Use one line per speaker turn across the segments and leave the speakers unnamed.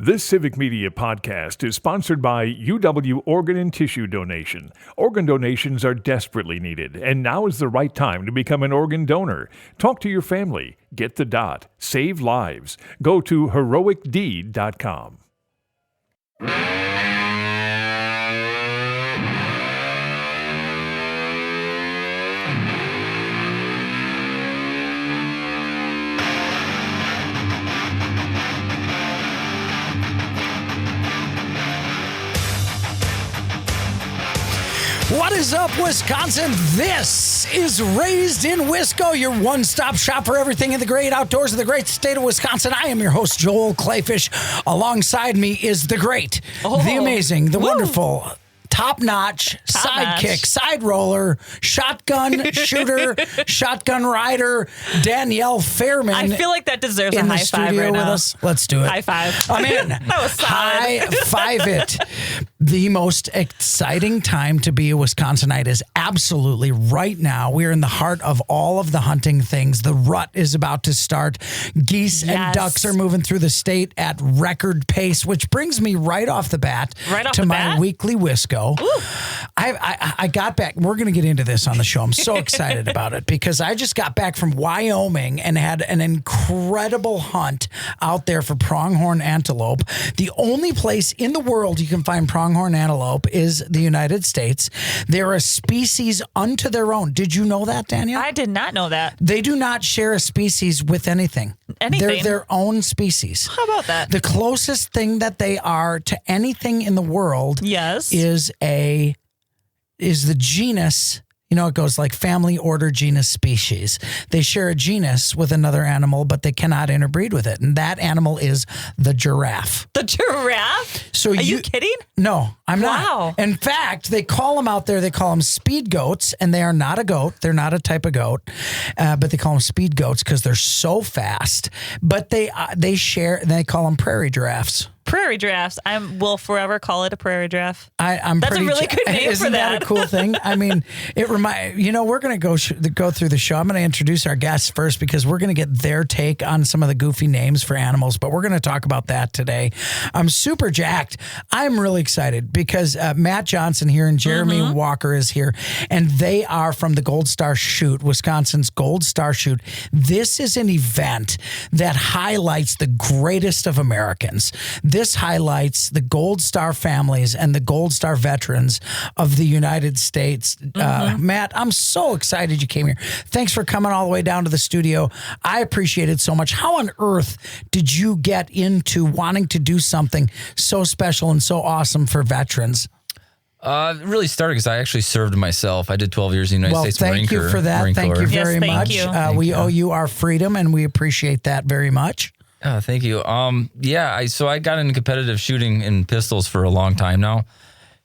This Civic Media podcast is sponsored by UW Organ and Tissue Donation. Organ donations are desperately needed, and now is the right time to become an organ donor. Talk to your family. Get the dot. Save lives. Go to heroicdeed.com.
What is up, Wisconsin? This is Raised in Wisco, your one-stop shop for everything in the great outdoors of the great state of Wisconsin. I am your host, Joel Clayfish. Alongside me is the great, the amazing, the wonderful, top-notch, sidekick, side roller, shotgun shooter, shotgun rider, Danielle Fairman.
I feel like that deserves a
in
high
the
five
studio
right
with
now.
us. Let's do it.
High five.
I'm in.
That was solid.
High five it. The most exciting time to be a Wisconsinite is absolutely right now. We're in the heart of all of the hunting things. The rut is about to start. Geese and ducks are moving through the state at record pace, which brings me right off the bat to my weekly Wisco. I got back. We're going to get into this on the show. I'm so excited about it because I just got back from Wyoming and had an incredible hunt out there for pronghorn antelope. The only place in the world you can find pronghorn antelope is the United States. They're a species unto their own. Did you know that, Danielle?
I did not know that.
They do not share a species with anything. They're their own species.
How about that?
The closest thing that they are to anything in the world is the genus. You know, it goes like family, order, genus, species. They share a genus with another animal, but they cannot interbreed with it. And that animal is the giraffe.
The giraffe?
So
Are you kidding?
No, I'm
not.
In fact, they call them out there, they call them speed goats, and they are not a goat. They're not a type of goat, but they call them speed goats because they're so fast. But they call them prairie giraffes.
Prairie giraffes. will forever call it a prairie giraffe.
That's
a really good name
Isn't
for that.
That a cool thing? I mean, we're going to go through the show. I'm going to introduce our guests first because we're going to get their take on some of the goofy names for animals, but we're going to talk about that today. I'm super jacked. I'm really excited because Matt Johnson here and Jeremy Walker is here, and they are from the Gold Star Shoot, Wisconsin's Gold Star Shoot. This is an event that highlights the greatest of Americans. This highlights the Gold Star families and the Gold Star veterans of the United States. Matt, I'm so excited you came here. Thanks for coming all the way down to the studio. I appreciate it so much. How on earth did you get into wanting to do something so special and so awesome for veterans?
It really started because I actually served myself. I did 12 years in the United States Marine Corps.
Thank you for that. Thank you very much. We owe you our freedom, and we appreciate that very much.
Thank you. So I got into competitive shooting in pistols for a long time now.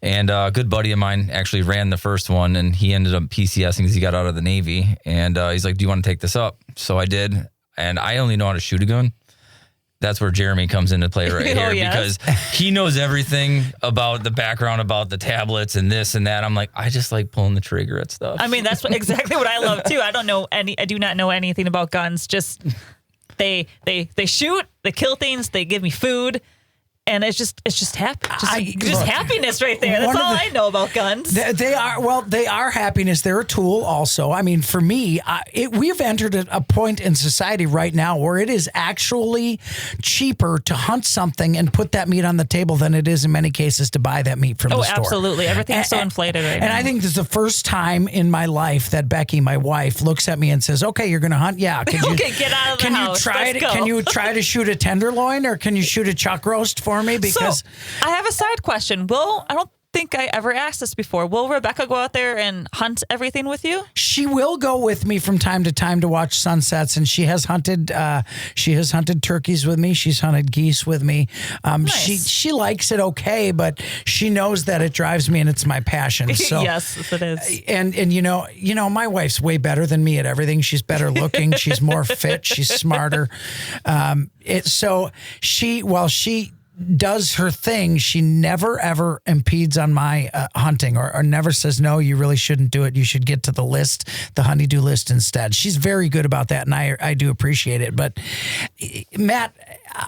And a good buddy of mine actually ran the first one, and he ended up PCSing because he got out of the Navy. And he's like, do you want to take this up? So I did. And I only know how to shoot a gun. That's where Jeremy comes into play right here because he knows everything about the background, about the tablets and this and that. I'm like, I just like pulling the trigger at stuff.
I mean, that's exactly what I love too. I do not know anything about guns. Just they shoot, they kill things, they give me food. And it's just happiness right there. That's all I know about guns.
They are happiness. They're a tool also. I mean, for me, we've entered a point in society right now where it is actually cheaper to hunt something and put that meat on the table than it is in many cases to buy that meat from the store.
Oh, absolutely. Everything's so inflated right now.
And I think this is the first time in my life that Becky, my wife, looks at me and says, okay, you're going to hunt? Yeah.
Okay, get out of the house.
Can you try to shoot a tenderloin or can you shoot a chuck roast for me? Because
I have a side question. I don't think I ever asked this before. Will Rebecca go out there and hunt everything with you?
She will go with me from time to time to watch sunsets, and she has hunted. She has hunted turkeys with me. She's hunted geese with me.
Nice.
She likes it okay, but she knows that it drives me and it's my passion. So
yes, it is.
And you know, my wife's way better than me at everything. She's better looking. She's more fit. She's smarter. While she does her thing, she never, ever impedes on my hunting or never says, no, you really shouldn't do it. You should get to the list, the honeydew list instead. She's very good about that, and I do appreciate it. But, Matt,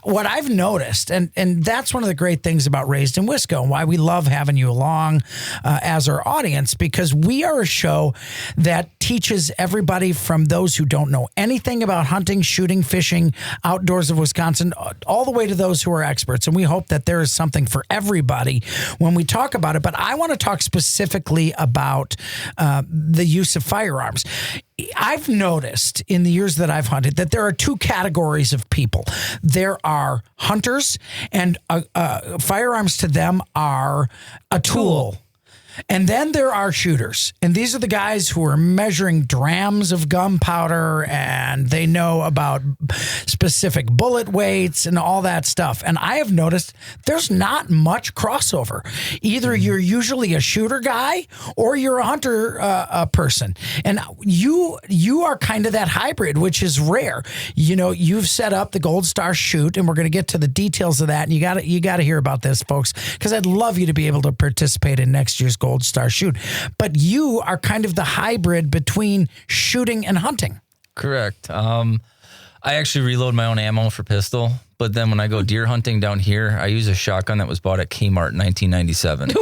what I've noticed, and that's one of the great things about Raised in Wisco and why we love having you along as our audience, because we are a show that teaches everybody from those who don't know anything about hunting, shooting, fishing, outdoors of Wisconsin, all the way to those who are experts. And we hope that there is something for everybody when we talk about it. But I want to talk specifically about the use of firearms. I've noticed in the years that I've hunted that there are two categories of people. There are hunters, and firearms to them are a tool. And then there are shooters. And these are the guys who are measuring drams of gunpowder, and they know about specific bullet weights and all that stuff. And I have noticed there's not much crossover. Either you're usually a shooter guy or you're a hunter person. And you are kind of that hybrid, which is rare. You know, you've set up the Gold Star Shoot, and we're going to get to the details of that. And you got to hear about this, folks, because I'd love you to be able to participate in next year's Gold Star Shoot. But you are kind of the hybrid between shooting and hunting.
Correct. I actually reload my own ammo for pistol, but then when I go deer hunting down here, I use a shotgun that was bought at Kmart in 1997.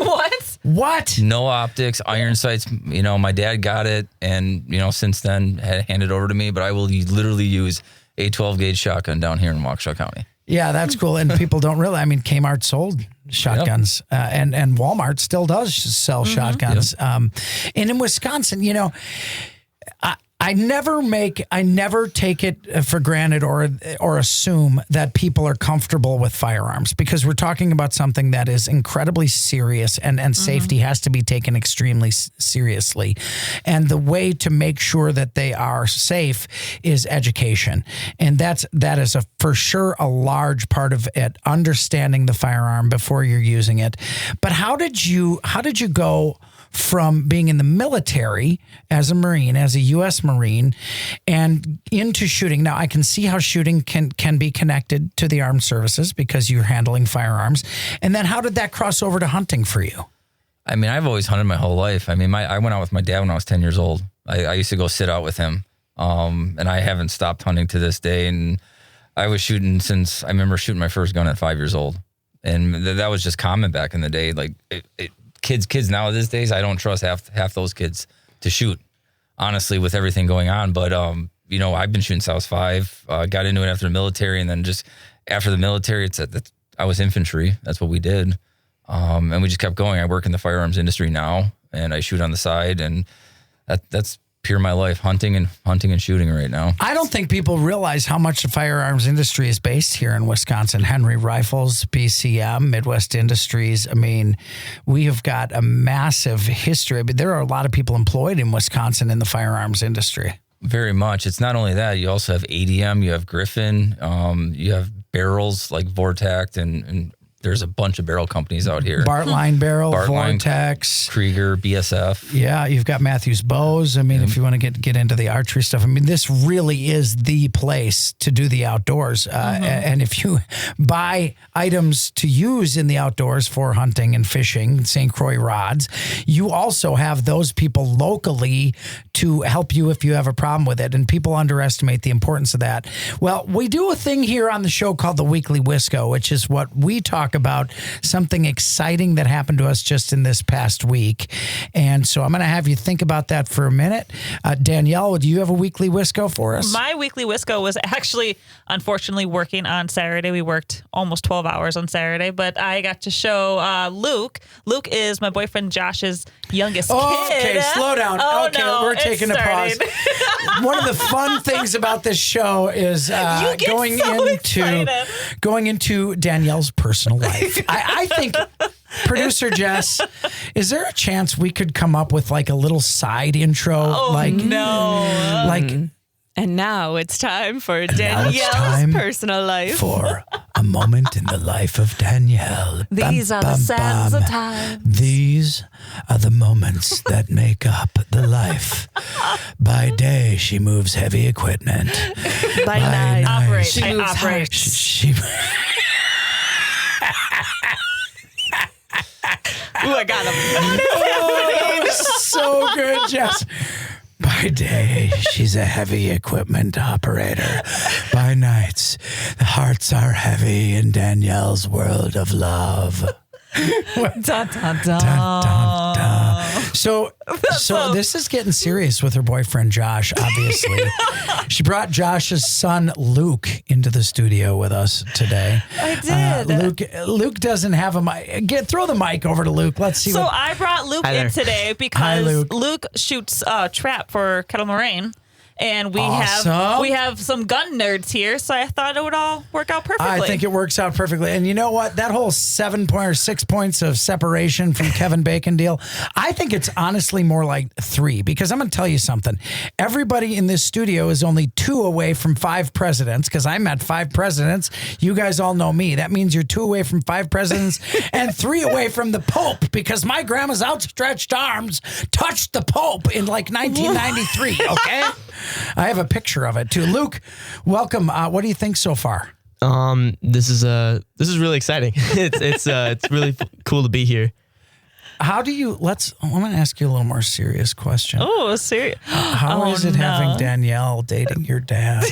What?
No optics, iron sights. You know, my dad got it, and you know, since then had handed over to me. But I will literally use a 12 gauge shotgun down here in Waukesha County.
Yeah, that's cool. And people don't realize, I mean, Kmart sold shotguns, and Walmart still does sell shotguns.
Yep.
And in Wisconsin, you know, I never take it for granted or assume that people are comfortable with firearms, because we're talking about something that is incredibly serious, and safety has to be taken extremely seriously. And the way to make sure that they are safe is education. And that is for sure a large part of it, understanding the firearm before you're using it. But how did you go from being in the military as a Marine, as a U.S. Marine, and into shooting? Now, I can see how shooting can be connected to the armed services because you're handling firearms. And then how did that cross over to hunting for you?
I mean, I've always hunted my whole life. I mean, I went out with my dad when I was 10 years old. I used to go sit out with him, and I haven't stopped hunting to this day. And I was shooting since I remember shooting my first gun at 5 years old. And that was just common back in the day. Like, kids now these days, I don't trust half those kids to shoot, honestly, with everything going on. But, you know, I've been shooting South 5, got into it after the military. And then just after the military, I was infantry. That's what we did. And we just kept going. I work in the firearms industry now, and I shoot on the side. And that's pure my life, hunting and shooting right now.
I don't think people realize how much the firearms industry is based here in Wisconsin. Henry Rifles, BCM, Midwest Industries. I mean, we have got a massive history. But there are a lot of people employed in Wisconsin in the firearms industry.
Very much. It's not only that. You also have ADM, you have Griffin, you have barrels like Vortact, and there's a bunch of barrel companies out here.
Bartline Barrel, Vortex,
Krieger, BSF.
Yeah, you've got Matthews Bows. I mean, if you want to get into the archery stuff, I mean, this really is the place to do the outdoors. And if you buy items to use in the outdoors for hunting and fishing, St. Croix rods, you also have those people locally to help you if you have a problem with it. And people underestimate the importance of that. Well, we do a thing here on the show called the Weekly Wisco, which is what we talk about, something exciting that happened to us just in this past week. And so I'm going to have you think about that for a minute. Danielle, do you have a Weekly Wisco for us?
My Weekly Wisco was actually, unfortunately, working on Saturday. We worked almost 12 hours on Saturday, but I got to show Luke. Luke is my boyfriend Josh's youngest kid.
Okay, slow down.
Oh,
okay,
no,
we're taking a pause. One of the fun things about this show is going into Danielle's personal life. I think, producer Jess, is there a chance we could come up with like a little side intro?
And now it's time for Danielle's personal life.
For a moment in the life of Danielle.
These are the sands of time.
These are the moments that make up the life. By day, she moves heavy equipment.
By night,
she moves
hearts.
She
Ooh, I got him.
Oh, that was so good, Jess. By By day, she's a heavy equipment operator. By nights, the hearts are heavy in Danielle's world of love.
Dun, dun, dun.
Dun, dun, dun. So this is getting serious with her boyfriend, Josh, obviously. She brought Josh's son, Luke, into the studio with us today.
I did.
Luke doesn't have a mic. Throw the mic over to Luke. Let's see.
So I brought Luke in today because
Luke.
Luke shoots trap for Kettle Moraine. And we
Awesome.
have some gun nerds here, so I thought it would all work out perfectly.
I think it works out perfectly. And you know what? That whole 7 point or 6 points of separation from Kevin Bacon deal, I think it's honestly more like 3, because I'm going to tell you something. Everybody in this studio is only 2 away from 5 presidents, because I met 5 presidents. You guys all know me. That means you're 2 away from 5 presidents and 3 away from the Pope, because my grandma's outstretched arms touched the Pope in like 1993, okay? I have a picture of it too. Luke, welcome. What do you think so far?
This is really exciting. It's really cool to be here.
How do you? I'm going to ask you a little more serious question.
Oh, serious?
How is it having Danielle dating your dad?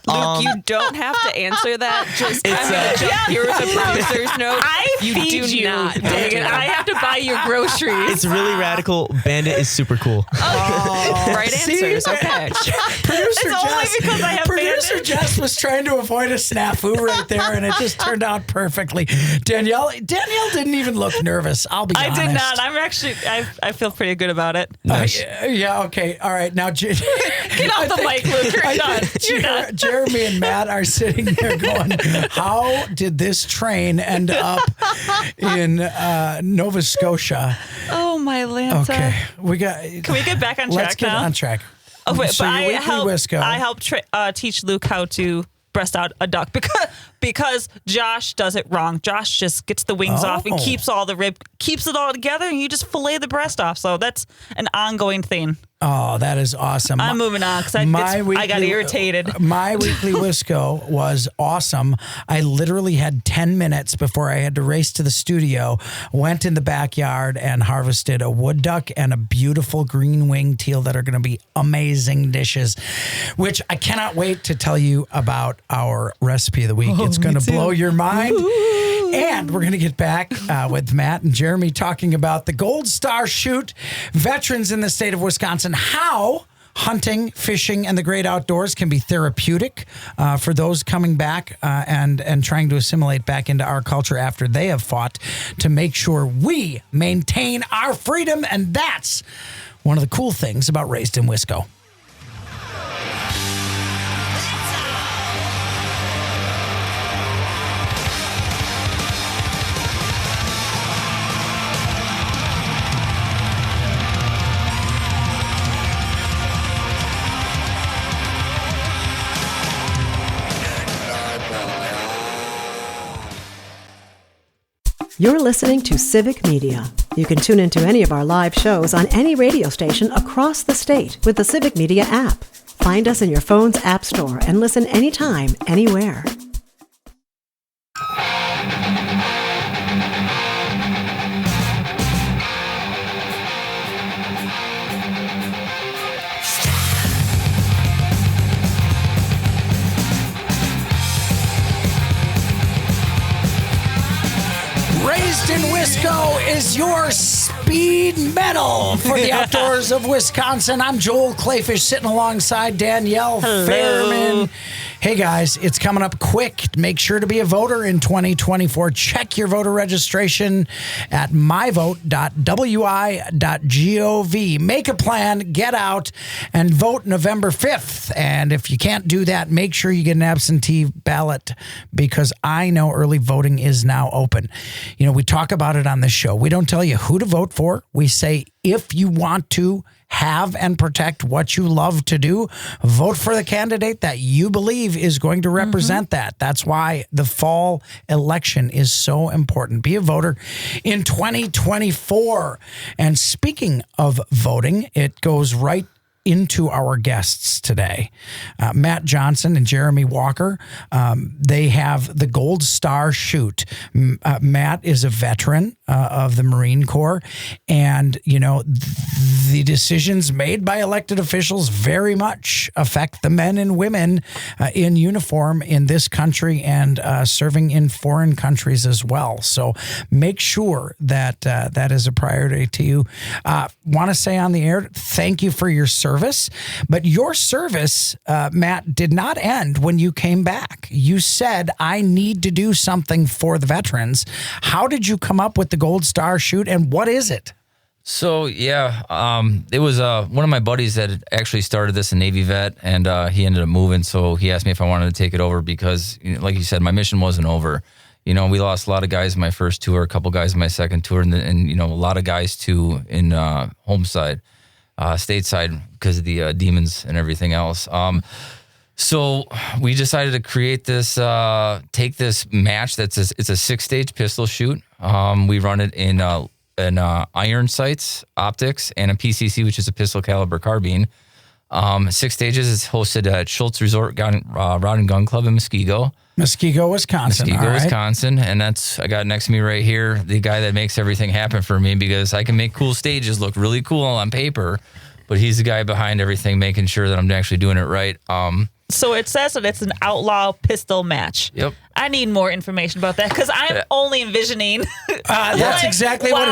Luke, you don't have to answer that. Just I'm gonna jump here with a producer's note.
You
do
you.
not have
Dang
to.
it, I have to buy your groceries.
It's really radical. Bandit is super cool.
Right answers. Okay.
Producer
only because I have
Producer
Bandit.
Jess was trying to avoid a snafu right there, and it just turned out perfectly. Danielle didn't even look nervous. I'll be honest.
I did not. I'm actually. I feel pretty good about it.
Nice.
Yeah. Okay. All right. Now, get
off the mic, Luke. You're done. You're done.
Jeremy and Matt are sitting there going, "How did this train end up in Nova Scotia?"
Oh my Lanta.
Okay,
Can we get back on track
Let's get
now?
on track.
Oh, wait,
So
but
your weekly Wisco.
I helped teach Luke how to breast out a duck because Josh does it wrong. Josh just gets the wings off and keeps it all together, and you just fillet the breast off. So that's an ongoing thing.
Oh, that is awesome.
I'm moving on because I got irritated.
My weekly Wisco was awesome. I literally had 10 minutes before I had to race to the studio, went in the backyard and harvested a wood duck and a beautiful green winged teal that are going to be amazing dishes, which I cannot wait to tell you about our recipe of the week. It's going to blow your mind. And we're going to get back with Matt and Jeremy talking about the Gold Star Shoot, veterans in the state of Wisconsin, how hunting, fishing, and the great outdoors can be therapeutic for those coming back and trying to assimilate back into our culture after they have fought to make sure we maintain our freedom. And that's one of the cool things about Raised in Wisco.
You're listening to Civic Media. You can tune into any of our live shows on any radio station across the state with the Civic Media app. Find us in your phone's app store and listen anytime, anywhere.
Raised in Wisco is your speed medal for the outdoors of Wisconsin. I'm Joel Clayfish sitting alongside Danielle Fairman. Hey guys, it's coming up quick. Make sure to be a voter in 2024. Check your voter registration at myvote.wi.gov. Make a plan, get out, and vote November 5th. And if you can't do that, make sure you get an absentee ballot, because I know early voting is now open. You know, we talk about it on this show. We don't tell you who to vote for. We say if you want to have and protect what you love to do, vote for the candidate that you believe is going to represent that. That's why the fall election is so important. Be a voter in 2024. And speaking of voting, it goes right into our guests today. Matt Johnson and Jeremy Walker, they have the Gold Star Shoot. Matt is a veteran of the Marine Corps, and you know the decisions made by elected officials very much affect the men and women in uniform in this country and serving in foreign countries as well. So make sure that that is a priority to you. Want to say on the air, thank you for your service. But your service, Matt, did not end when you came back. You said, I need to do something for the veterans. How did you come up with the Gold Star Shoot, and what is it?
So, it was one of my buddies that had actually started this, a Navy vet, and he ended up moving. So he asked me if I wanted to take it over because, like you said, my mission wasn't over. We lost a lot of guys in my first tour, a couple guys in my second tour, and a lot of guys too in homeside, stateside because of the demons and everything else. So we decided to create this, take this match it's a 6-stage pistol shoot. We run it in iron sights, optics, and a PCC, which is a pistol caliber carbine. 6 stages is hosted at Schultz Resort Rod and Gun Club in Muskego, Wisconsin. Wisconsin. And I got next to me right here, the guy that makes everything happen for me because I can make cool stages look really cool on paper, but he's the guy behind everything, making sure that I'm actually doing it right.
So it says that it's an outlaw pistol match.
Yep.
I need more information about that because I'm only envisioning.
That's exactly what.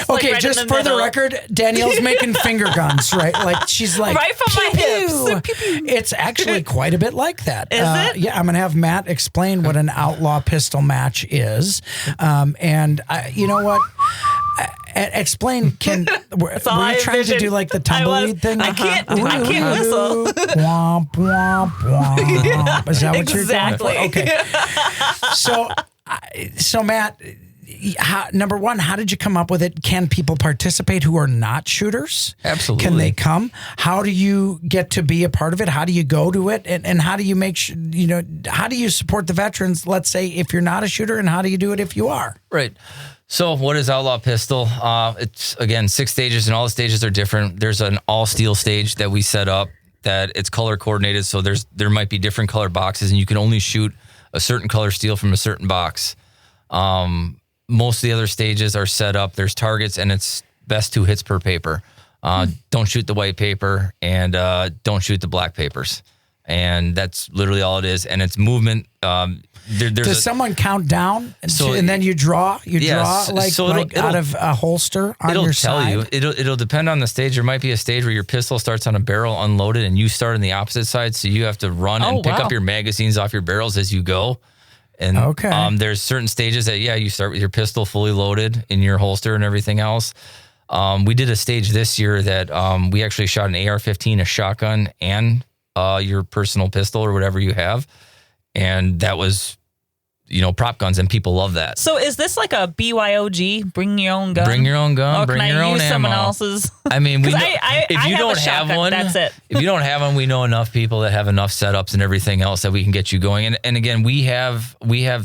Okay, right just for the record, Danielle's making finger guns, right? Like she's like
right from my hips.
It's actually quite a bit like that.
Is it?
Yeah, I'm gonna have Matt explain what an outlaw pistol match is, and you know what. Explain. Were you trying to do like the tumbleweed thing?
I can't whistle.
Womp, womp, womp. Is that what you're doing?
Exactly.
Okay. So Matt, number one, how did you come up with it? Can people participate who are not shooters?
Absolutely.
Can they come? How do you get to be a part of it? How do you go to it? And how do you make sure, how do you support the veterans, let's say, if you're not a shooter, and how do you do it if you are?
Right. So what is Outlaw Pistol? It's, again, 6 stages, and all the stages are different. There's an all-steel stage that we set up that it's color coordinated, so there might be different color boxes, and you can only shoot a certain color steel from a certain box. Most of the other stages are set up. There's targets, and it's best 2 hits per paper. Don't shoot the white paper, and don't shoot the black papers. And that's literally all it is. And it's movement.
Does someone count down and then you draw? Out of a holster on your side?
It'll depend on the stage. There might be a stage where your pistol starts on a barrel unloaded and you start on the opposite side. So you have to run and pick up your magazines off your barrels as you go. And there's certain stages that, you start with your pistol fully loaded in your holster and everything else. We did a stage this year that we actually shot an AR-15, a shotgun, and your personal pistol or whatever you have. And that was, prop guns, and people love that.
So is this like a BYOG, bring your own gun?
Bring your own gun, bring your own ammo.
Someone else's?
I mean, if you don't have one,
that's it.
If you don't have one, we know enough people that have enough setups and everything else that we can get you going. And again, we have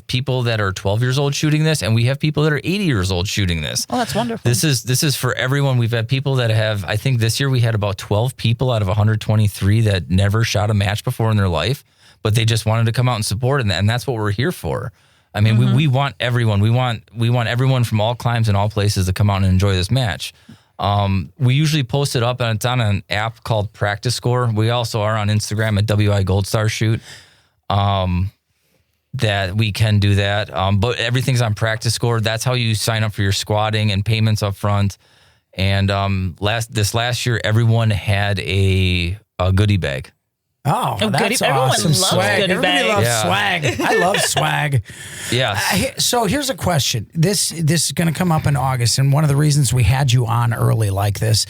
people that are 12 years old shooting this, and we have people that are 80 years old shooting this.
Oh, that's wonderful.
This is for everyone. We've had people that have, I think this year we had about 12 people out of 123 that never shot a match before in their life, but they just wanted to come out and support, and that's what we're here for. I mean, we want everyone. We want everyone from all climes and all places to come out and enjoy this match. We usually post it up, and it's on an app called Practice Score. We also are on Instagram at WI Gold Star Shoot. That we can do that, but everything's on Practice Score. That's how you sign up for your squatting and payments up front. And this last year, everyone had a goodie bag.
Oh, that's awesome. Swag. Everybody loves swag. I love swag.
Yeah.
So here's a question. This is going to come up in August, and one of the reasons we had you on early like this,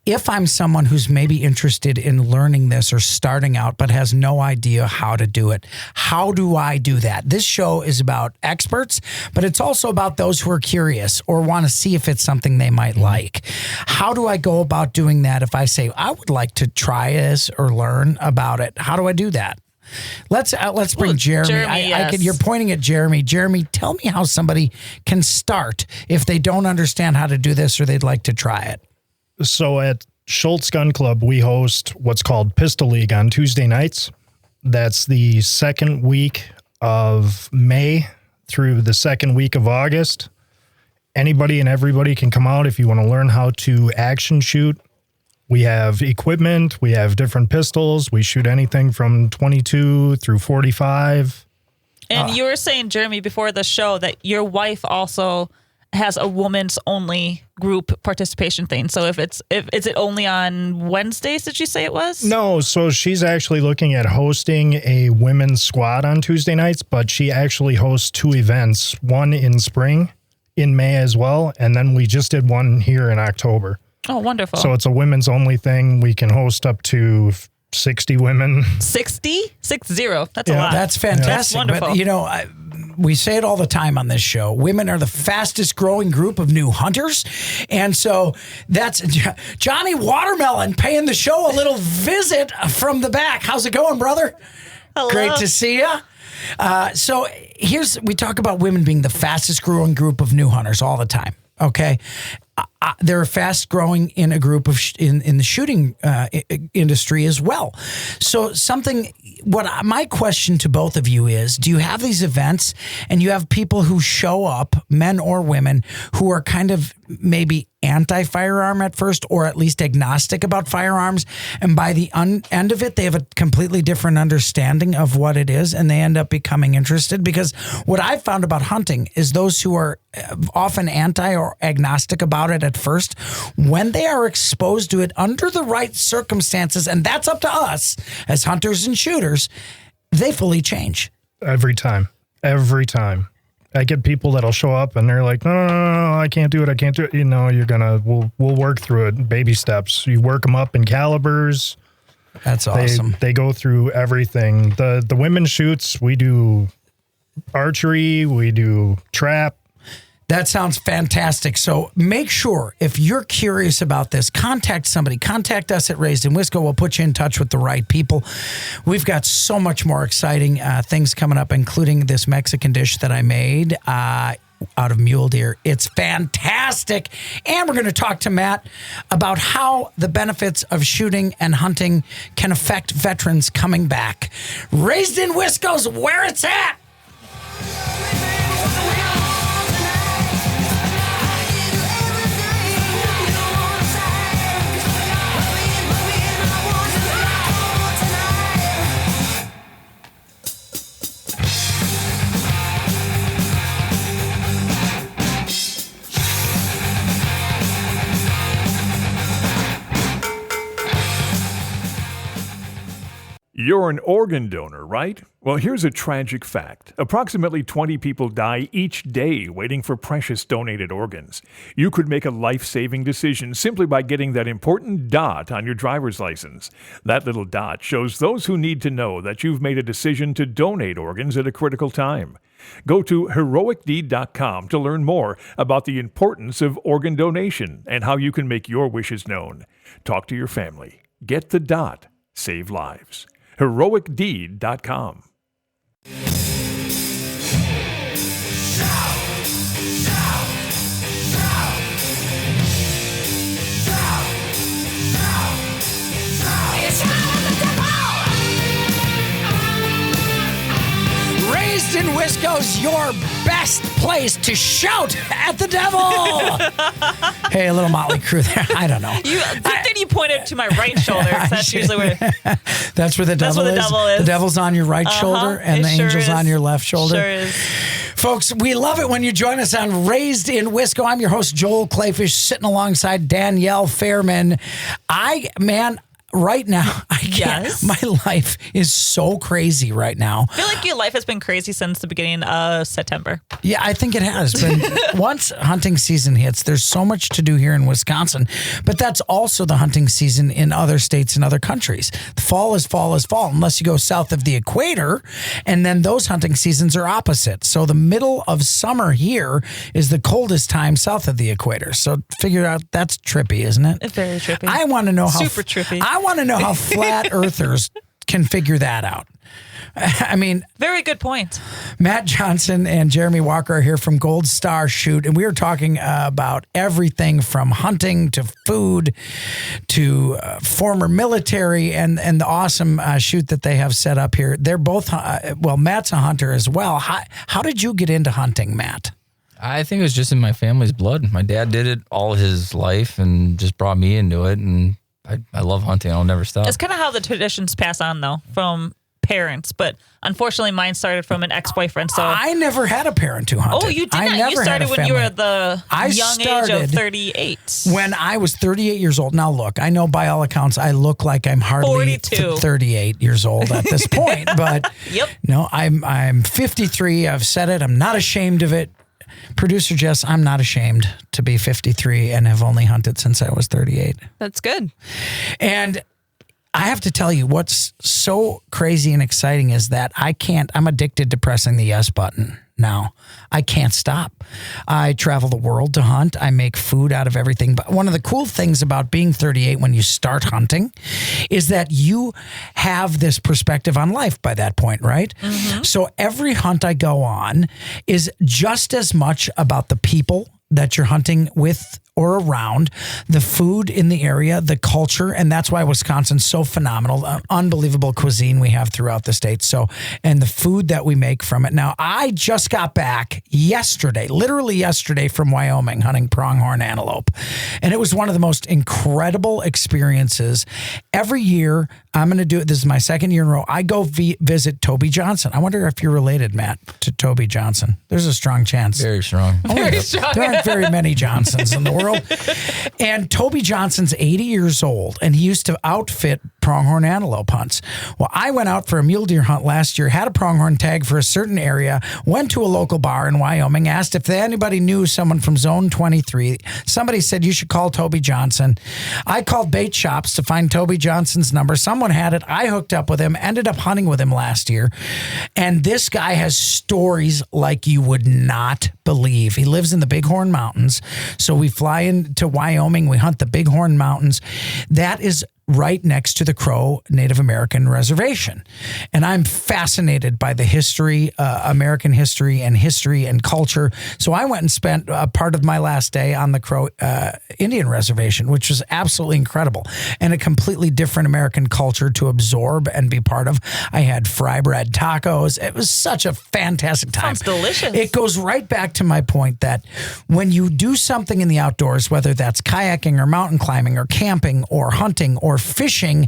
if I'm someone who's maybe interested in learning this or starting out but has no idea how to do it, how do I do that? This show is about experts, but it's also about those who are curious or want to see if it's something they might like. How do I go about doing that if I say, I would like to try this or learn about it? How do I do that? Let's bring Jeremy. You're pointing at Jeremy. Jeremy, tell me how somebody can start if they don't understand how to do this or they'd like to try it.
So at Schultz Gun Club, we host what's called Pistol League on Tuesday nights. That's the second week of May through the second week of August. Anybody and everybody can come out if you want to learn how to action shoot We have equipment. We have different pistols. We shoot anything from 22 through 45.
And you were saying, Jeremy, before the show that your wife also has a women's only group participation thing. So is it only on Wednesdays, did you say it was?
No, so she's actually looking at hosting a women's squad on Tuesday nights, but she actually hosts 2 events, one in spring, in May as well, and then we just did one here in October.
Oh, wonderful.
So it's a women's only thing. We can host up to 60 women.
60? 60. That's a lot.
That's fantastic.
That's wonderful.
But, you know, we say it all the time on this show. Women are the fastest growing group of new hunters. And so that's Johnny Watermelon paying the show a little visit from the back. How's it going, brother?
Hello.
Great to see you. So we talk about women being the fastest growing group of new hunters all the time. Okay. They're fast growing in a group of in the shooting industry as well. So my question to both of you is, do you have these events and you have people who show up, men or women, who are kind of maybe anti-firearm at first, or at least agnostic about firearms, and by the end of it, they have a completely different understanding of what it is, and they end up becoming interested? Because what I've found about hunting is those who are often anti or agnostic about it at first, when they are exposed to it under the right circumstances, and that's up to us as hunters and shooters, they fully change.
Every time. I get people that'll show up and they're like, no, I can't do it. You know, we'll work through it. Baby steps. You work them up in calibers.
That's awesome.
They go through everything. The women shoots, we do archery, we do trap.
That sounds fantastic. So make sure, if you're curious about this, contact somebody. Contact us at Raised in Wisco. We'll put you in touch with the right people. We've got so much more exciting things coming up, including this Mexican dish that I made out of mule deer. It's fantastic. And we're going to talk to Matt about how the benefits of shooting and hunting can affect veterans coming back. Raised in Wisco's where it's at.
You're an organ donor, right? Well, here's a tragic fact. Approximately 20 people die each day waiting for precious donated organs. You could make a life-saving decision simply by getting that important dot on your driver's license. That little dot shows those who need to know that you've made a decision to donate organs at a critical time. Go to heroicdeed.com to learn more about the importance of organ donation and how you can make your wishes known. Talk to your family. Get the dot. Save lives. heroicdeed.com.
Raised in Wisco's your best place to shout at the devil. Hey, a little Motley Crue there. I don't know.
Then you pointed to my right shoulder. That's usually where.
That's where the devil is. The devil's on your right shoulder, and the angel's on your left shoulder.
Sure is.
Folks, we love it when you join us on Raised in Wisco. I'm your host, Joel Clayfish, sitting alongside Danielle Fairman. Right now, I can't.
Yes.
My life is so crazy right now.
I feel like your life has been crazy since the beginning of September.
Yeah, I think it has been. Once hunting season hits, there's so much to do here in Wisconsin, but that's also the hunting season in other states and other countries. Fall is fall, unless you go south of the equator, and then those hunting seasons are opposite. So the middle of summer here is the coldest time south of the equator. So figure out, that's trippy, isn't it?
It's very trippy.
I want to know how
super trippy.
I want to know how flat earthers can figure that out. I mean,
very good point.
Matt Johnson and Jeremy Walker are here from Gold Star Shoot, and we are talking about everything from hunting to food to former military and the awesome shoot that they have set up here. They're both, Matt's a hunter as well. How did you get into hunting, Matt?
I think it was just in my family's blood. My dad did it all his life and just brought me into it. And I love hunting. I'll never stop.
It's kind of how the traditions pass on, though, from parents. But unfortunately, mine started from an ex-boyfriend. So
I never had a parent who hunted.
Oh, you did
I
not.
never
You started
had a
when you
family.
were the young age of 38.
When I was 38 years old. Now, look, I know by all accounts I look like I'm hardly
42.
38 years old at this point, but
Yep.
no, I'm 53. I've said it. I'm not ashamed of it. Producer Jess, I'm not ashamed to be 53 and have only hunted since I was 38.
That's good.
And I have to tell you, what's so crazy and exciting is that I'm addicted to pressing the yes button now. I can't stop. I travel the world to hunt. I make food out of everything. But one of the cool things about being 38 when you start hunting is that you have this perspective on life by that point, right? Mm-hmm. So every hunt I go on is just as much about the people that you're hunting with or around, the food in the area, the culture, and that's why Wisconsin's so phenomenal. Unbelievable cuisine we have throughout the state. So, and the food that we make from it. Now, I just got back yesterday, literally yesterday, from Wyoming hunting pronghorn antelope, and it was one of the most incredible experiences. Every year, I'm going to do it. This is my second year in a row. I go visit Toby Johnson. I wonder if you're related, Matt, to Toby Johnson. There's a strong chance.
Very strong.
Very strong.
There aren't very many Johnsons in the world. And Toby Johnson's 80 years old, and he used to outfit pronghorn antelope hunts. Well, I went out for a mule deer hunt last year, had a pronghorn tag for a certain area, went to a local bar in Wyoming, asked if anybody knew someone from Zone 23. Somebody said, you should call Toby Johnson. I called bait shops to find Toby Johnson's number. Someone had it. I hooked up with him, ended up hunting with him last year. And this guy has stories like you would not believe. He lives in the Bighorn Mountains. So we fly into Wyoming. We hunt the Bighorn Mountains. That is right next to the Crow Native American Reservation. And I'm fascinated by the history, American history and culture. So I went and spent a part of my last day on the Crow Indian Reservation, which was absolutely incredible and a completely different American culture to absorb and be part of. I had fry bread tacos. It was such a fantastic time.
Sounds delicious.
It goes right back to my point that when you do something in the outdoors, whether that's kayaking or mountain climbing or camping or hunting or fishing,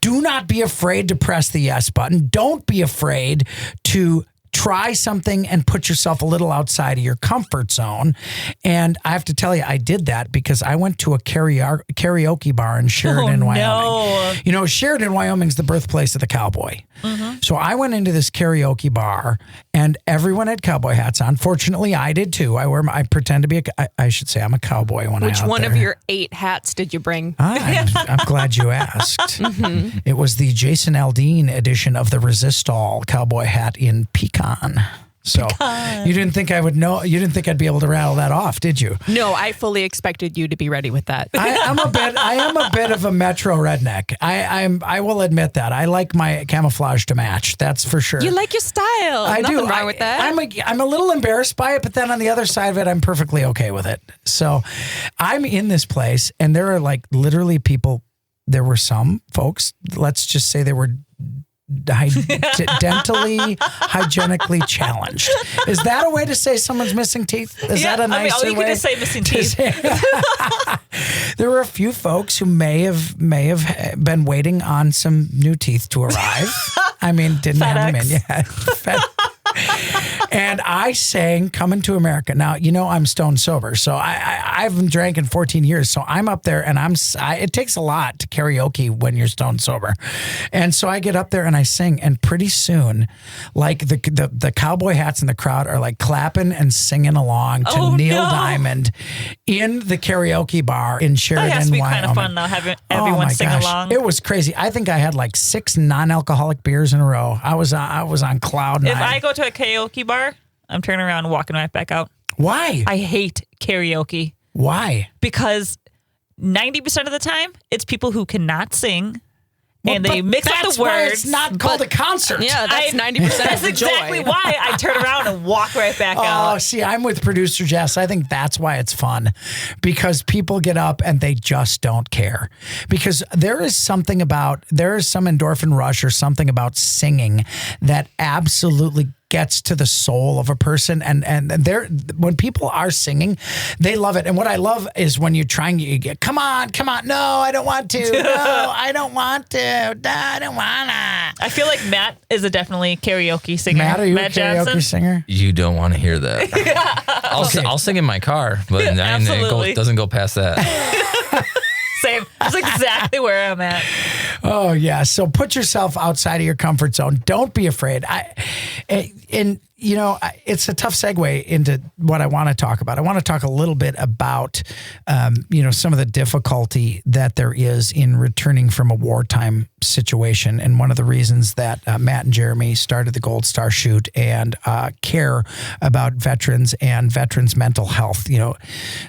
do not be afraid to press the yes button. Don't be afraid to try something and put yourself a little outside of your comfort zone. And I have to tell you, I did that because I went to a karaoke bar in Sheridan, Wyoming.
No.
You know, Sheridan, Wyoming's the birthplace of the cowboy. Mm-hmm. So I went into this karaoke bar and everyone had cowboy hats on. Fortunately, I did too. I pretend to be I should say I'm a cowboy when
Which
I out
one
there.
of your 8 hats did you bring?
I'm glad you asked. Mm-hmm. It was the Jason Aldean edition of the Resistol cowboy hat in pecan. So you didn't think I would know? You didn't think I'd be able to rattle that off, did you?
No, I fully expected you to be ready with that.
I am a bit of a metro redneck. I will admit that. I like my camouflage to match. That's for sure.
You like your style.
I
Nothing
do.
wrong with that.
I'm a little embarrassed by it, but then on the other side of it, I'm perfectly okay with it. So I'm in this place, and there are like literally people. There were some folks. Let's just say they were dentally, hygienically challenged. Is that a way to say someone's missing teeth? Is that a nicer
you
way?
can just say missing teeth.
There were a few folks who may have been waiting on some new teeth to arrive. I mean, didn't have them in yet. And I sang Coming to America. Now, you know, I'm stone sober, so I haven't drank in 14 years. So I'm up there and it takes a lot to karaoke when you're stone sober. And so I get up there and I sing, and pretty soon, like the cowboy hats in the crowd are like clapping and singing along to Neil Diamond in the karaoke bar in Sheridan,
That has to be
Wyoming.
kind of fun though, having everyone sing along.
It was crazy. I think I had like 6 non-alcoholic beers in a row. I was on cloud 9.
If I go to a karaoke bar, I'm turning around and walking right back out.
Why?
I hate karaoke
Why?
because 90% of the time it's people who cannot sing and they mix up
That's
the
why
words.
it's not called a concert.
Yeah, that's 90%
That's
of the joy.
exactly why I turn around and walk right back
Oh,
out.
see, I'm with producer Jess. I think that's why it's fun, because people get up and they just don't care. Because there is some endorphin rush or something about singing that absolutely gets to the soul of a person, and they're, when people are singing, they love it. And what I love is when you're trying, you get, come on, no, I don't want to, no, I don't want to, no, I don't wanna.
I feel like Matt is a definitely karaoke singer.
Matt, are you a karaoke
Johnson?
singer?
You don't want to hear that. I'll sing in my car, but it doesn't go past that.
Same. That's exactly where I'm at.
Oh yeah. So put yourself outside of your comfort zone. Don't be afraid. It's a tough segue into what I want to talk about. I want to talk a little bit about, some of the difficulty that there is in returning from a wartime situation. And one of the reasons that Matt and Jeremy started the Gold Star Shoot and care about veterans and veterans' mental health.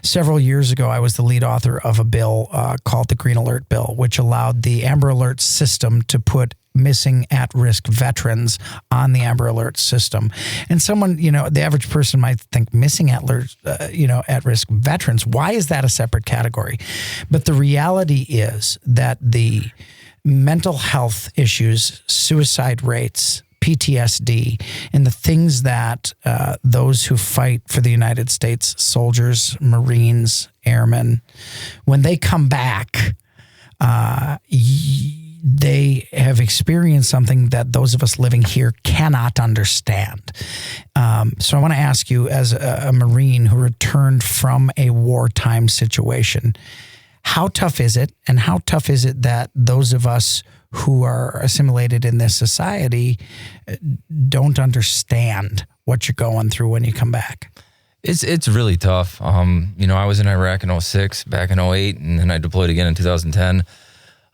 Several years ago, I was the lead author of a bill called the Green Alert Bill, which allowed the Amber Alert system to put missing at-risk veterans on the Amber Alert system. And someone, the average person might think missing at-risk veterans, why is that a separate category? But the reality is that the mental health issues, suicide rates, PTSD, and the things that those who fight for the United States, soldiers, Marines, airmen, when they come back, they have experienced something that those of us living here cannot understand. So I want to ask you, as a Marine who returned from a wartime situation, how tough is it? And how tough is it that those of us who are assimilated in this society don't understand what you're going through when you come back?
It's really tough. I was in Iraq in 2006, back in 2008, and then I deployed again in 2010.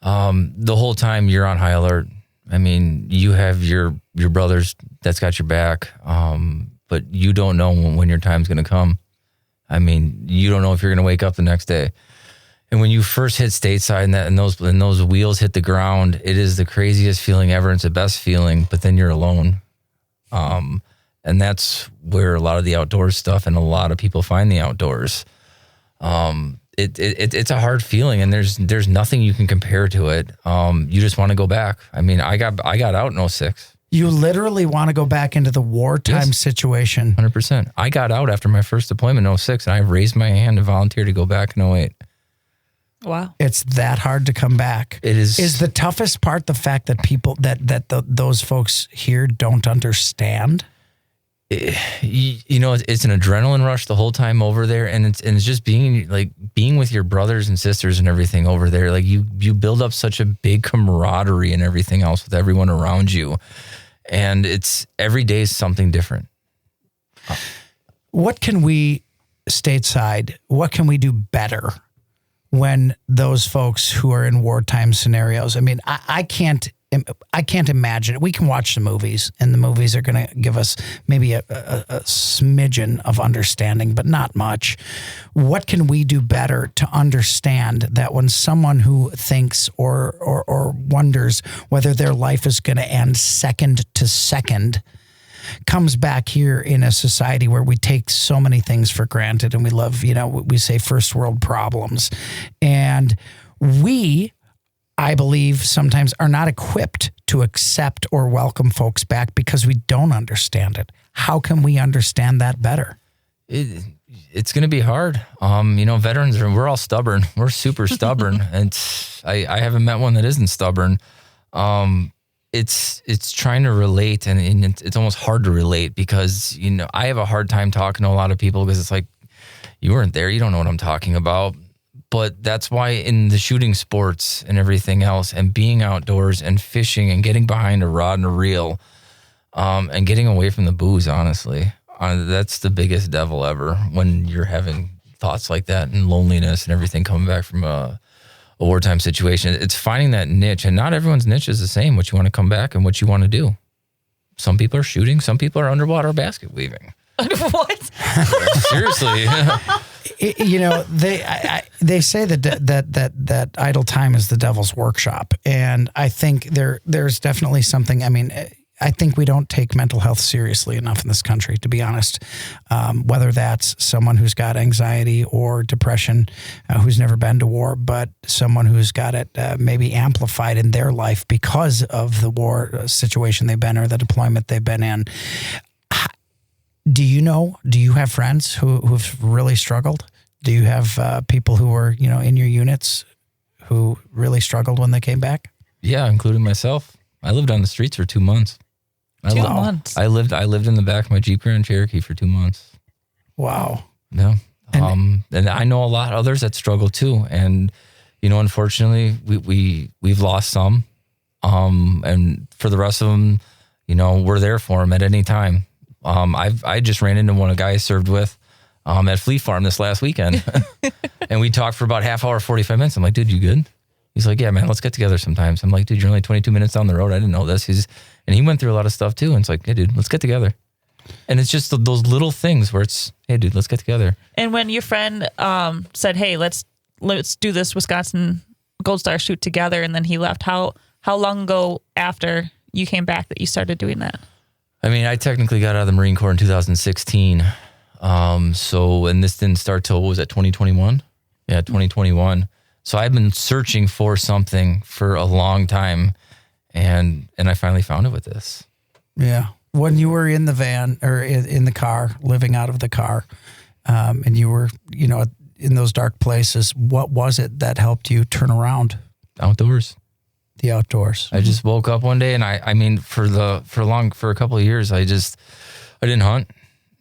The whole time you're on high alert. I mean, you have your brothers that's got your back, but you don't know when your time's going to come. I mean, you don't know if you're going to wake up the next day. And when you first hit stateside and those wheels hit the ground, it is the craziest feeling ever. It's the best feeling, but then you're alone. And that's where a lot of the outdoors stuff and a lot of people find the outdoors. It's a hard feeling, and there's nothing you can compare to it. You just want to go back. I mean, I got out in 2006.
You literally want to go back into the wartime situation.
100%. I got out after my first deployment in 2006, and I raised my hand to volunteer to go back in 2008.
Wow.
It's that hard to come back.
It is.
Is the toughest part the fact that people those folks here don't understand?
It's an adrenaline rush the whole time over there, and it's just being with your brothers and sisters and everything over there. Like you build up such a big camaraderie and everything else with everyone around you, and it's every day is something different.
What can we stateside? What can we do better when those folks who are in wartime scenarios? I mean, I can't imagine it. We can watch the movies, and the movies are going to give us maybe a smidgen of understanding, but not much. What can we do better to understand that when someone who thinks or wonders whether their life is going to end second to second comes back here in a society where we take so many things for granted, and we love, we say first world problems, and I believe sometimes are not equipped to accept or welcome folks back because we don't understand it. How can we understand that better?
It's going to be hard. Veterans we're all stubborn. We're super stubborn. And I haven't met one that isn't stubborn. It's trying to relate, and it's almost hard to relate because, I have a hard time talking to a lot of people because it's like, you weren't there. You don't know what I'm talking about. But that's why in the shooting sports and everything else, and being outdoors and fishing and getting behind a rod and a reel, and getting away from the booze, honestly, that's the biggest devil ever when you're having thoughts like that and loneliness and everything coming back from a wartime situation. It's finding that niche, and not everyone's niche is the same, what you want to come back and what you want to do. Some people are shooting, some people are underwater basket weaving.
What?
Seriously.
They say that idle time is the devil's workshop, and I think there's definitely something. I mean, I think we don't take mental health seriously enough in this country, to be honest. Whether that's someone who's got anxiety or depression, who's never been to war, but someone who's got it maybe amplified in their life because of the war situation they've been or the deployment they've been in. Do you have friends who've really struggled? Do you have people who were, in your units who really struggled when they came back?
Yeah, including myself. I lived on the streets for 2 months.
2 months.
I lived in the back of my Jeep Grand Cherokee for 2 months.
Wow.
Yeah. And I know a lot of others that struggle too. And, unfortunately we've lost some. And for the rest of them, we're there for them at any time. I just ran into one guy I served with, at Fleet Farm this last weekend. And we talked for about half hour, 45 minutes. I'm like, dude, you good? He's like, yeah, man, let's get together sometimes. I'm like, dude, you're only 22 minutes down the road. I didn't know this. And he went through a lot of stuff too. And it's like, hey, dude, let's get together. And it's just those little things where it's, hey, dude, let's get together.
And when your friend said, hey, let's do this Wisconsin Gold Star shoot together, and then he left, how long ago after you came back that you started doing that?
I mean, I technically got out of the Marine Corps in 2016. And this didn't start till, what was that, 2021? Yeah, 2021. So I've been searching for something for a long time, and I finally found it with this.
Yeah. When you were in the van or in the car, living out of the car, and you were, in those dark places, what was it that helped you turn around?
Outdoors.
The outdoors.
I just woke up one day, and I mean, for a couple of years, I didn't hunt.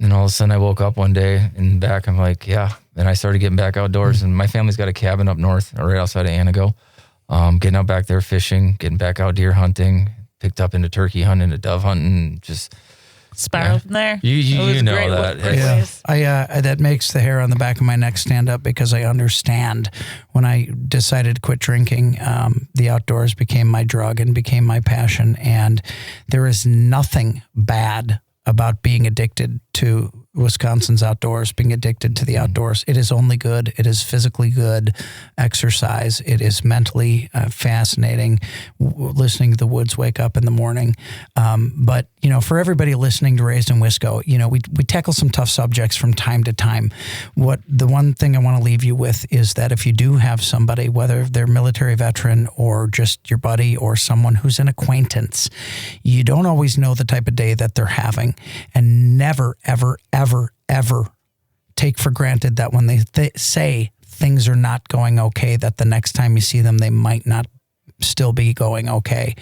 And all of a sudden I woke up one day and back, I'm like, yeah. And I started getting back outdoors, and my family's got a cabin up north, right outside of Anago. Getting out back there fishing, getting back out deer hunting, picked up into turkey hunting, into dove hunting, just
spiraled from there.
You know that.
Yeah. That makes the hair on the back of my neck stand up, because I understand when I decided to quit drinking, the outdoors became my drug and became my passion. And there is nothing bad about being addicted to Wisconsin's outdoors, being addicted to the outdoors. It is only good. It is physically good exercise. It is mentally fascinating, listening to the woods wake up in the morning. But, for everybody listening to Raised in Wisco, we tackle some tough subjects from time to time. The one thing I want to leave you with is that if you do have somebody, whether they're military veteran or just your buddy or someone who's an acquaintance, you don't always know the type of day that they're having. And never, ever, ever, ever take for granted that when they say things are not going okay, that the next time you see them, they might not still be going okay.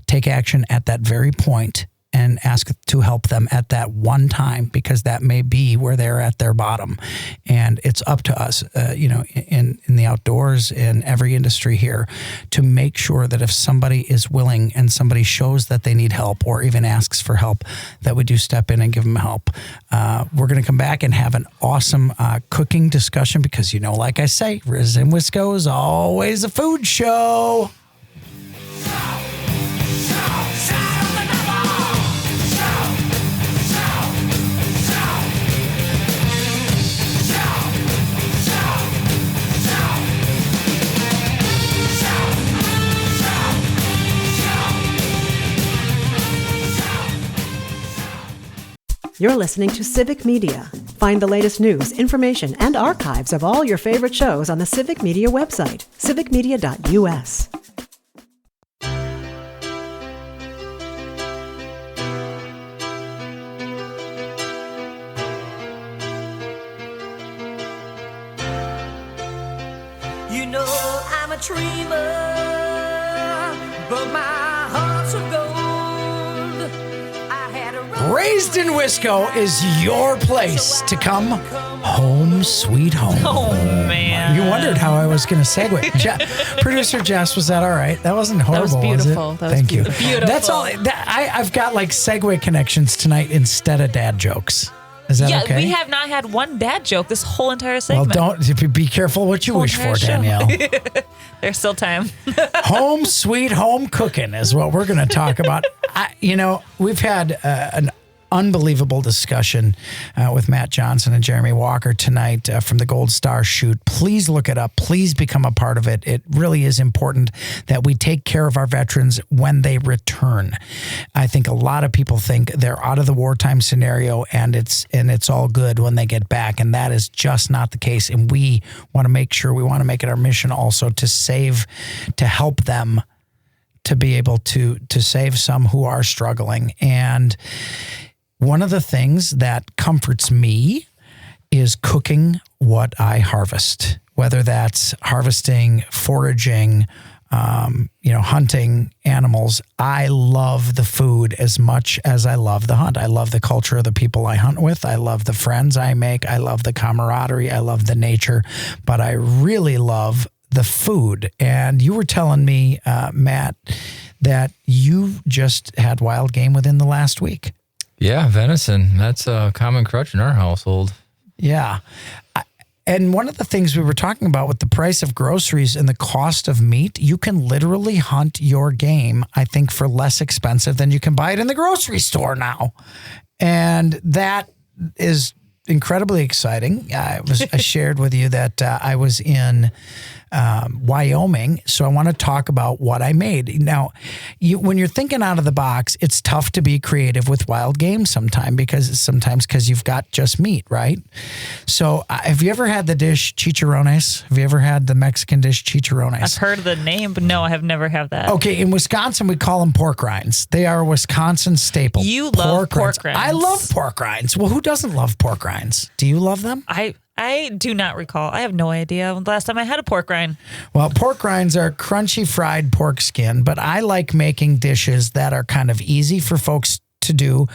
Take action at that very point and ask to help them at that one time, because that may be where they're at their bottom. And it's up to us, in the outdoors, in every industry here, to make sure that if somebody is willing and somebody shows that they need help or even asks for help, that we do step in and give them help. We're going to come back and have an awesome cooking discussion, because, like I say, Raised in Wisco is always a food show.
You're listening to Civic Media. Find the latest news, information, and archives of all your favorite shows on the Civic Media website, civicmedia.us.
I'm a dreamer, but my heart's of gold.
Raised in Wisco is your place to come home sweet home.
Oh, man.
You wondered how I was going to segue. Producer Jess, was that all right? That wasn't horrible,
That was beautiful.
was it?
That was
Thank
beautiful.
you. That's all. I've got like segue connections tonight instead of dad jokes. Is that okay?
We have not had one dad joke this whole entire segment.
Well, be careful what you wish for, Danielle.
There's still time.
Home sweet home cooking is what we're going to talk about. We've had an unbelievable discussion with Matt Johnson and Jeremy Walker tonight from the Gold Star shoot. Please look it up. Please become a part of it. It really is important that we take care of our veterans when they return. I think a lot of people think they're out of the wartime scenario and it's all good when they get back, and that is just not the case. And we want to make it our mission also to help them to be able to save some who are struggling. And one of the things that comforts me is cooking what I harvest, whether that's harvesting, foraging, hunting animals. I love the food as much as I love the hunt. I love the culture of the people I hunt with. I love the friends I make. I love the camaraderie. I love the nature, but I really love the food. And you were telling me, Matt, that you just had wild game within the last week.
Yeah, venison. That's a common crutch in our household.
Yeah. And one of the things we were talking about with the price of groceries and the cost of meat, you can literally hunt your game, I think, for less expensive than you can buy it in the grocery store now. And that is incredibly exciting. I shared with you that I was in Wyoming, so I want to talk about what I made. Now, when you're thinking out of the box, it's tough to be creative with wild game sometimes because you've got just meat, right? So have you ever had the dish chicharrones? Have you ever had the Mexican dish chicharrones?
I've heard the name, but no, I have never had that.
Okay, in Wisconsin, we call them pork rinds. They are a Wisconsin staple.
You love pork rinds.
I love pork rinds. Well, who doesn't love pork rinds? Do you love them?
I do not recall. I have no idea the last time I had a pork rind.
Well, pork rinds are crunchy fried pork skin, but I like making dishes that are kind of easy for folks to do.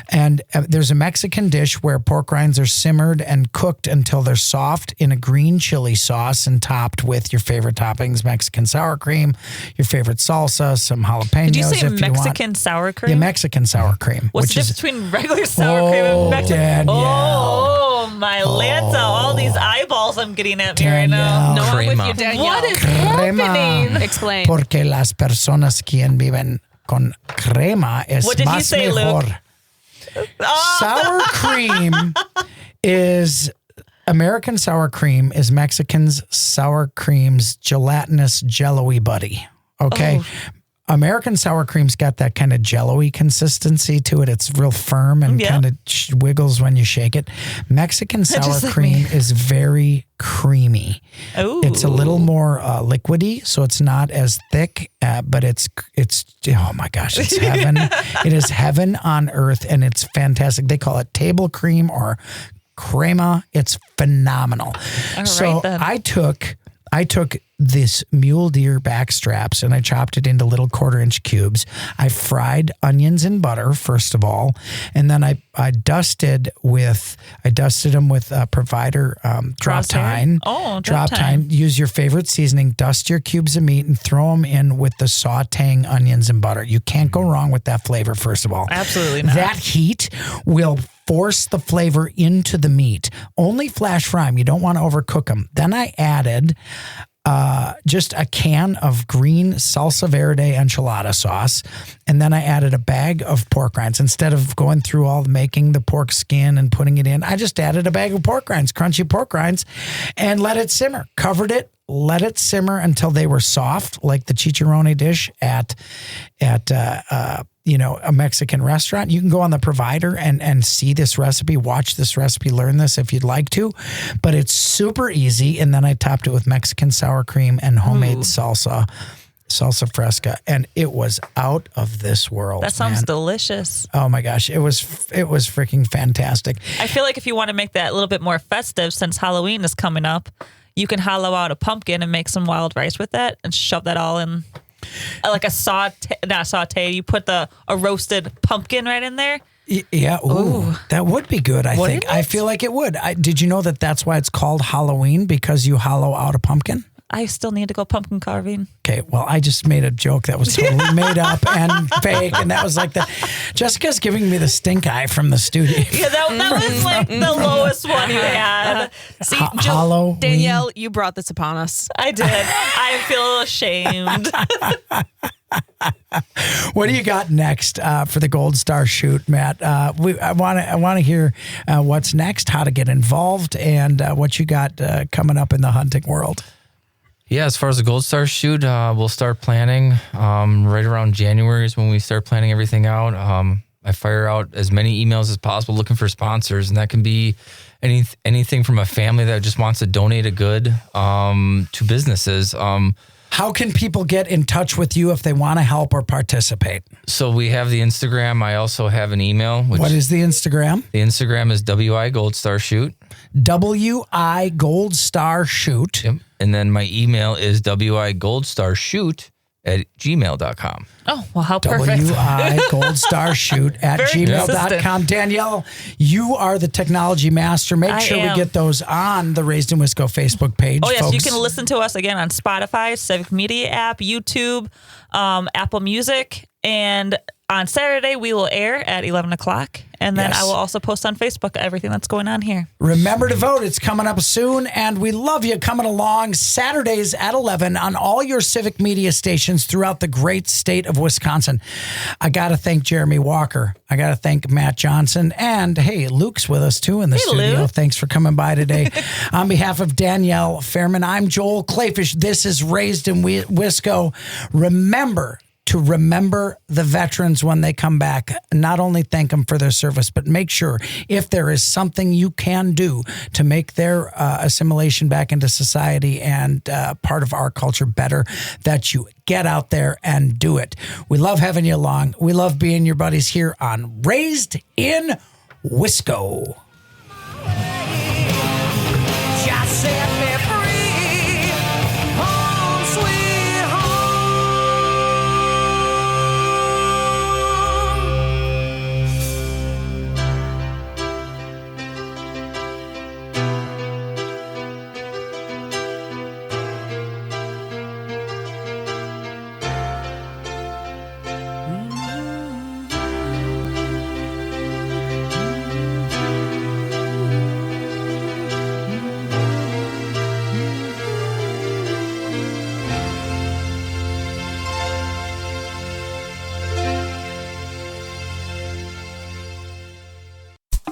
And there's a Mexican dish where pork rinds are simmered and cooked until they're soft in a green chili sauce and topped with your favorite toppings, Mexican sour cream, your favorite salsa, some jalapenos.
Did you say Mexican sour cream?
Yeah, Mexican sour cream.
What's the difference between regular sour cream and Mexican?
Danielle.
Oh, my Lanza. All these eyeballs I'm getting at me right now.
No, I'm with
Crema.
you, Danielle.
What is
Crema.
happening?
Explain.
Porque las personas quien viven con crema es
What did he
más
say,
mejor.
Luke?
Sour cream is American sour cream is Mexican's sour cream's gelatinous jello-y buddy. Okay. American sour cream's got that kind of jello-y consistency to it. It's real firm and kind of wiggles when you shake it. Mexican sour cream is very creamy.
Ooh.
It's a little more liquidy, so it's not as thick, but it's oh my gosh, it's heaven. It is heaven on earth, and it's fantastic. They call it table cream or crema. It's phenomenal.
All
So
right, then.
I took this mule deer back straps and I chopped it into little 1/4-inch cubes. I fried onions in butter, first of all. And then I dusted them with Provider drop tine.
Oh,
drop tine. Use your favorite seasoning. Dust your cubes of meat and throw them in with the sauteing onions and butter. You can't go wrong with that flavor, first of all.
Absolutely not.
That heat will force the flavor into the meat. Only flash fry them. You don't want to overcook them. Then I added just a can of green salsa verde enchilada sauce. And then I added a bag of pork rinds. Instead of going through all making the pork skin and putting it in, I just added a bag of pork rinds, crunchy pork rinds, and let it simmer. Covered it, let it simmer until they were soft, like the chicharrone dish at a Mexican restaurant. You can go on the Provider and see this recipe, watch this recipe, learn this if you'd like to, but it's super easy. And then I topped it with Mexican sour cream and homemade salsa fresca, and it was out of this world.
That sounds
man.
delicious.
Oh my gosh, it was freaking fantastic.
I feel like if you want to make that a little bit more festive, since Halloween is coming up, you can hollow out a pumpkin and make some wild rice with that and shove that all in. Like not saute. You put a roasted pumpkin right in there.
Yeah, ooh, that would be good. I think. I feel like it would. Did you know that that's why it's called Halloween, because you hollow out a pumpkin?
I still need to go pumpkin carving.
Okay, well, I just made a joke that was totally made up and fake, and that was like Jessica's giving me the stink eye from the studio.
Yeah, that was like the lowest one you had. See,
Halloween.
Danielle, you brought this upon us.
I did. I feel ashamed.
What do you got next for the Gold Star shoot, Matt? I want to hear what's next, how to get involved, and what you got coming up in the hunting world.
Yeah, as far as the Gold Star shoot, we'll start planning right around January is when we start planning everything out. I fire out as many emails as possible looking for sponsors, and that can be anything from a family that just wants to donate a good to businesses.
How can people get in touch with you if they want to help or participate?
So we have the Instagram. I also have an email.
What is the Instagram?
The Instagram is WI Gold Star Shoot.
WI Gold Star Shoot.
Yep. And then my email is wigoldstarshoot@gmail.com.
Oh, well, how perfect.
WI Gold Star Shoot at
Very
gmail.com.
consistent.
Danielle, you are the technology master. Make sure we get those on the Raised in Wisco Facebook page.
Oh, yes.
folks.
You can listen to us again on Spotify, Civic Media app, YouTube, Apple Music. And on Saturday, we will air at 11 o'clock. And then I will also post on Facebook everything that's going on here.
Remember to vote. It's coming up soon. And we love you coming along Saturdays at 11 on all your Civic Media stations throughout the great state of Wisconsin. I got to thank Jeremy Walker. I got to thank Matt Johnson. And, hey, Luke's with us, too, in the studio.
Luke.
Thanks for coming by today. On behalf of Danielle Fairman, I'm Joel Clayfish. This is Raised in Wisco. Remember the veterans when they come back. Not only thank them for their service, but make sure if there is something you can do to make their assimilation back into society and part of our culture better, that you get out there and do it. We love having you along. We love being your buddies here on Raised in Wisco.
Just set me free. Home, sweet home.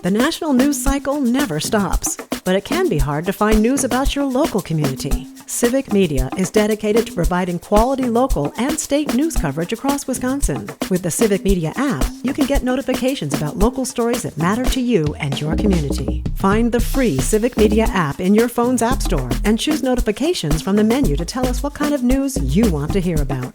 The national news cycle never stops, but it can be hard to find news about your local community. Civic Media is dedicated to providing quality local and state news coverage across Wisconsin. With the Civic Media app, you can get notifications about local stories that matter to you and your community. Find the free Civic Media app in your phone's app store and choose notifications from the menu to tell us what kind of news you want to hear about.